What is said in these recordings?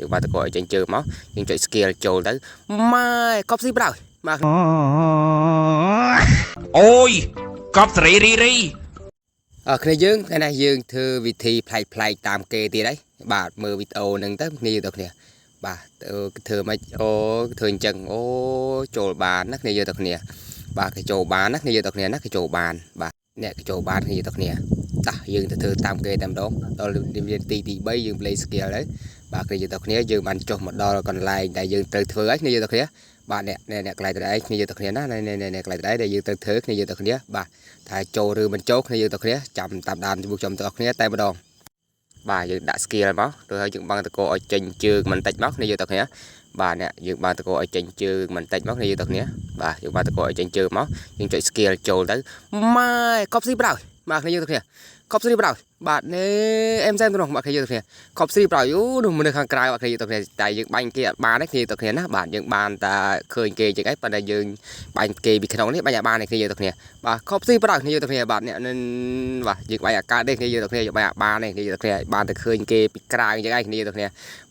យើងបានតកឲ្យចេញជើងមកយើងចុច skill ចូលទៅម៉ែកប់ស៊ីបដ បាទអូយកប់សេរីរីរីគ្នាយើងថ្ងៃនេះយើងធ្វើវិធីប្លែកតាមគេទៀតហើយបាទមើលវីដេអូហ្នឹងទៅគ្នាយើងទៅគ្នាបាទធ្វើមិនអូធ្វើអញ្ចឹងអូចូលបានណាគ្នាយើងទៅគ្នាបាទគេចូលបានណាគ្នាយើងទៅគ្នាណាគេចូលបានបាទអ្នកគេចូលបានគ្នាយើងទៅគ្នាតោះយើងទៅធ្វើតាមគេតែម្ដងដល់នាទីទី3យើង play skill ហើយបាទគ្នាយើងទៅគ្នាយើងបានចុះមកដល់កន្លែងដែលយើងត្រូវធ្វើហើយគ្នាយើងទៅគ្នាបាទអ្នកកន្លែងទៅឯងគ្នាយើងទៅគ្នាណាអ្នកកន្លែងទៅឯងដែលយើងត្រូវធ្វើគ្នាយើងទៅគ្នាបាទថាចូលឬមិនចូលគ្នាយើងទៅគ្នាចាំតាមដានជាមួយខ្ញុំទាំងអស់គ្នាតែម្ដងបាទយើងដាក់ skill មកទៅហើយយើងបាំងតកឲ្យចេញជើងបន្តិចមកគ្នាយើងទៅគ្នាបាទអ្នកយើងបាំងតកឲ្យចេញជើងបន្តិចមកគ្នាយើងទៅគ្នាបាទយើងបាំងតកឲ្យចេញជើងមកយើងចុច skill ចូលទៅម៉ែកប់ស៊ីបដ បាទគ្នាយើងទៅគ្នាកប់ស្រីបដ បាទនេះអេមសែមទៅនោះបាទគ្នាយើងទៅគ្នាកប់ស្រីបដ អូនោះមនុស្សខាងក្រៅបាទគ្នាយើងទៅគ្នាតែយើងបាញ់គេអត់បានទេគ្នាទៅគ្នាណាបាទយើងបានតែឃើញគេចឹងឯងប៉ុន្តែយើងបាញ់គេពីក្នុងនេះបាញ់ឲ្យបានគ្នាយើងទៅគ្នាបាទកប់ស្រីបដ គ្នាយើងទៅគ្នាបាទអ្នកបាទយើងបាញ់អាកាសទេគ្នាយើងទៅគ្នាយើងបាញ់អាបានទេគ្នាយើងទៅគ្នាបានតែឃើញគេពីក្រៅចឹងឯងគ្នាយើងទៅគ្នា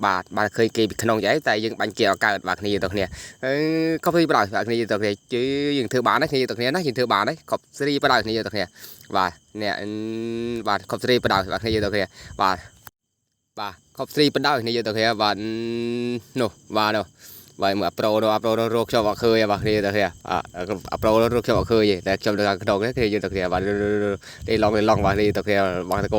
បាទបានឃើញគេពីក្នុងចឹងឯងតែយើងបាញ់គេអត់កើតបាទគ្នាយើងទៅគ្នាកប់ស្រីបដ បាទគ្នាយើងទៅគ្នាយើងធ្វើបានទេគ្នាយើងទៅគ្នាណាយើងធ្វើបានទេកប់ស្រីបដ គ្នាយើងទៅគ្នាបាទអ្នកបាទកប់ស្រីបដ បាទគ្នាយើងទៅគ្នាបាទកប់ស្រីបដ គ្នាយើងទៅគ្នាបាទនោះបាទនោះបាទមើលប្រូនោះរកខ្ញុំអត់ឃើញបាទគ្នាទៅគ្នាប្រូរកខ្ញុំអត់ឃើញទេតែខ្ញុំទៅខាងក្នុងគ្នាយើងទៅគ្នាបាទទេឡងបាទគ្នាទៅគ្នាបងតក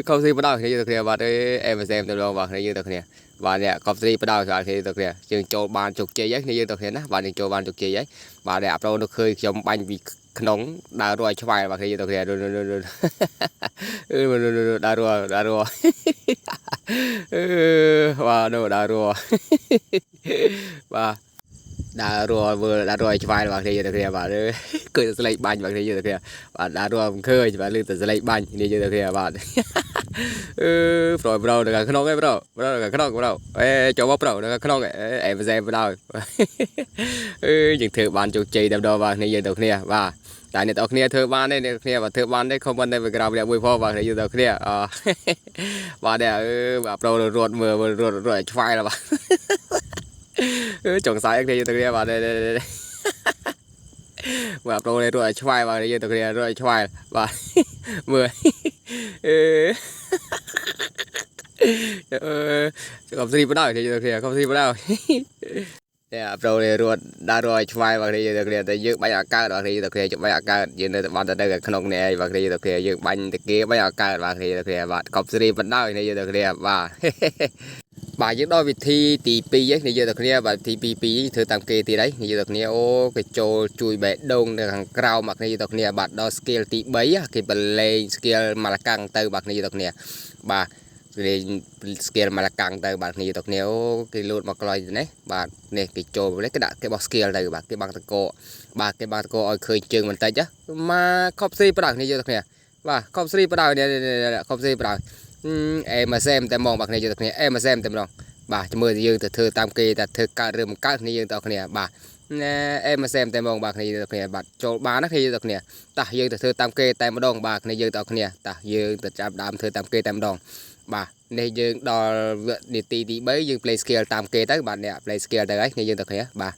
កប់ស្រីបដ គ្នាយើងទៅគ្នាបាទអេមសែមទៅឡងបាទគ្នាយើងទៅគ្នាបាទអ្នកកប់ស្រីបដ បាទគ្នាទៅគ្នាយើងចូលបានជោគជ័យហើយគ្នាយើងទៅគ្នាណាបាទយើងចូលបានជោគជ័យហើយបាទអ្នកប្រូនោះឃើញខ្ញុំបាញ់ពីក្នុងដើររយឆ្វែលបាទគ្នាយើងទៅគ្នាដើររបាទនោះដើររបាទដើររយឆ្វែលបាទគ្នាយើងទៅគ្នាបាទឃើញតែស្លេកបាញ់បាទគ្នាយើងទៅគ្នាបាទដើរមិនឃើញបាទលឺតែស្លេកបាញ់គ្នាយើងទៅគ្នាបាទប្រូនៅខាងក្នុងឯងប្រូនៅខាងក្នុងប្រូចូលមកប្រូនៅខាងក្នុងអេមសែមបដ យើងធ្វើបានជោគជ័យតែម្ដងបាទគ្នាយើងទៅគ្នាបាទតែអ្នកទាំងគ្នាធ្វើបានទេអ្នកគ្នាបាទធ្វើបានទេ comment នៅ background អ្នកមួយផងបាទយើងទៅគ្នាបាទអ្នកបាទប្រូរត់មើលរត់ឆ្វែលបាទចង់សាយគ្នាយើងទៅគ្នាបាទបាទប្រូរត់ឆ្វែលបាទយើងទៅគ្នារត់ឆ្វែលបាទមើលកប់ស្រីបដ គ្នាយើងទៅគ្នាកប់ស្រីបដ តែប្រូរត់ដើររយឆ្វែលបាទគ្នាយើងទៅគ្នាតែយើងបាញ់អាកើតបាទគ្នាយើងទៅគ្នាបាញ់អាកើតយើងនៅតែបានតែនៅក្នុងនេះឯងបាទគ្នាយើងទៅគ្នាយើងបាញ់តែគេបាញ់អាកើតបាទគ្នាទៅគ្នាបាទកប់ស្រីបដ គ្នាយើងទៅគ្នាបាទបាទយើងដល់វិធីទី2ហ្នឹងគ្នាយើងទៅគ្នាបាទវិធី2ធ្វើតាមគេទៀតហើយគ្នាយើងទៅគ្នាអូគេចូលជួយបេះដូងនៅខាងក្រៅបាទគ្នាយើងទៅគ្នាបាទដល់ skill ទី3គេបលេង skill ម៉ាឡាកាំងទៅបាទគ្នាយើងទៅគ្នាបាទលេង skill ម៉ាឡាកាំងទៅបាទគ្នាទៅគ្នាអូគេលូតមកក្រោយនេះបាទនេះគេចូលនេះគេដាក់គេបោះ skill ទៅបាទគេបាំងតកបាទគេបាំងតកឲ្យឃើញជើងបន្តិចមកកប់ស្រីបដ គ្នាយើងទៅគ្នាបាទកប់ស្រីបដ នេះកប់ស្រីបដ អេមកសែមតែហ្មងបាទគ្នាយើងទៅគ្នាអេមកសែមតែម្ដងបាទមើលយើងទៅធ្វើតាមគេតែធ្វើកើតឬមិនកើតគ្នាយើងទៅគ្នាបាទអេមកសែមតែហ្មងបាទគ្នាយើងទៅគ្នាបាទចូលបានណាគ្នាយើងទៅគ្នាតោះយើងទៅធ្វើតាមគេតែម្ដងបាទគ្នាយើងទៅគ្នាតោះយើងទៅចាប់ដើមធ្វើតាមគេតែម្ដងបាទនេះយើងដល់នាទីទី3យើង play skill តាមគេទៅបាទអ្នក play skill ទៅហើយគ្នាយើងទៅគ្នាបា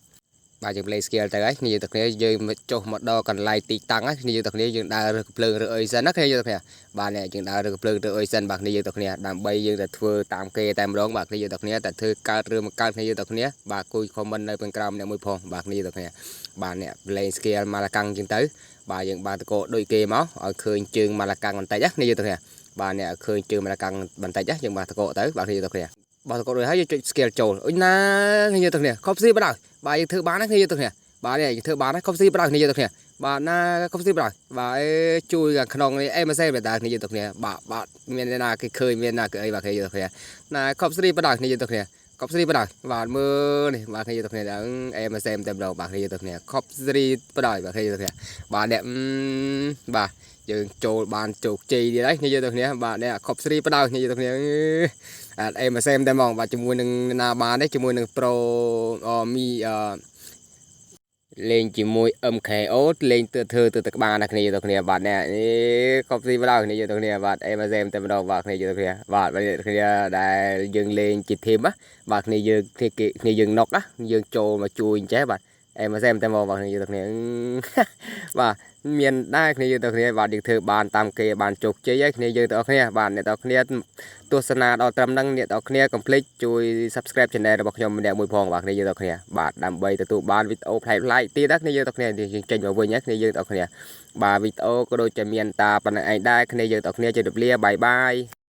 ទយើង play skill ទៅហើយគ្នាយើងទៅគ្នាយើងចុះមកដល់កន្លែងទីតាំងគ្នាយើងទៅគ្នាយើងដើររើសភ្លើងរើអីសិនណាគ្នាយើងទៅគ្នាបាទអ្នកយើងដើររើភ្លើងរើអីសិនបាទគ្នាយើងទៅគ្នាដើម្បីយើងទៅធ្វើតាមគេតែម្ដងបាទគ្នាយើងទៅគ្នាតែធ្វើកើតឬមិនកើតគ្នាយើងទៅគ្នាបាទគួយ comment នៅខាងក្រោមអ្នកមួយផងបាទគ្នាយើងទៅគ្នាបាទអ្នក play skill ម៉ាឡាកាំងជាងទៅបាទយើងបានតកដូចគេមកឲ្យឃើញជើងម៉ាឡាកាំងបន្តិចណាគ្នាយើងទៅគ្នាបាទអ្នកឃើញជើងម៉ាឡាកាំងបន្តិចយើងបានតកទៅបាទគ្នាយើងទៅគ្នាបាទតករួចហើយយើងចុច skill ចូលអុយណាគ្នាយើងទៅគ្នាខប់ស៊ីបដ បាទយើងធ្វើបានណាគ្នាយើងទៅគ្នាបាទនេះយើងធ្វើបានណាខប់ស៊ីបដ គ្នាយើងទៅគ្នាបាទណាខប់ស៊ីបដ បាទជួយខាងក្នុងនេះអេមកសែមតែគ្នាយើងទៅគ្នាបាទមានណាគេឃើញមានណាគេអីបាទគ្នាយើងទៅគ្នាណាខប់ស្រីបដ គ្នាយើងទៅគ្នាកប់ស្រីបដ បាទមើលនេះបាទគ្នាយើងទៅគ្នាអេមកសែមតែម្ដងបាទគ្នាយើងទៅគ្នាខប់ស្រីបដ បាទគ្នាយើងទៅគ្នាបាទអ្នកបាទយើងចូលបានជោគជ័យទៀតហើយគ្នាយើងទៅគ្នាបាទអ្នកខប់ស្រីបដ គ្នាយើងទៅគ្នាអេមកសែមតែហ្មងបាទជាមួយនឹងណាបានទេជាមួយនឹងប្រូមី lên chỉ môi âm khẽ ốt lên từ thơ từ từ ba này nhiều này bạn nè công ty bắt đầu này nhiều này bạn em xem tên đầu bạn này nhiều này bạn bây giờ đã dừng lên chỉ thêm á bạn này dừng thì này dừng nóc á dừng trâu mà chui chế bạn em xem tên màu bạn này nhiều này và miền đai này nhiều này bạn được thử bàn tam kề bàn chục chế giấy này nhiều này bạn này nàyตัวสนาดอตรำนั่งเนี่ยต่อเนี่ย complete ช่วย subscribe channel របស់ខ្ញុំម្នាក់មួយផងបាទគ្នាយើងតគ្នាបាទដើម្បីទទួលបានវីដេអូផ្លែផ្លាយទៀតដែរគ្នាយើងតគ្នាយើងចេញមកវិញគ្នាយើងតគ្នាបាទវីដេអូក៏ដូចជាមានតាប៉ុណ្ណឹងឯងដែរគ្នាយើងតគ្នាជម្រាបលាបាយបាយ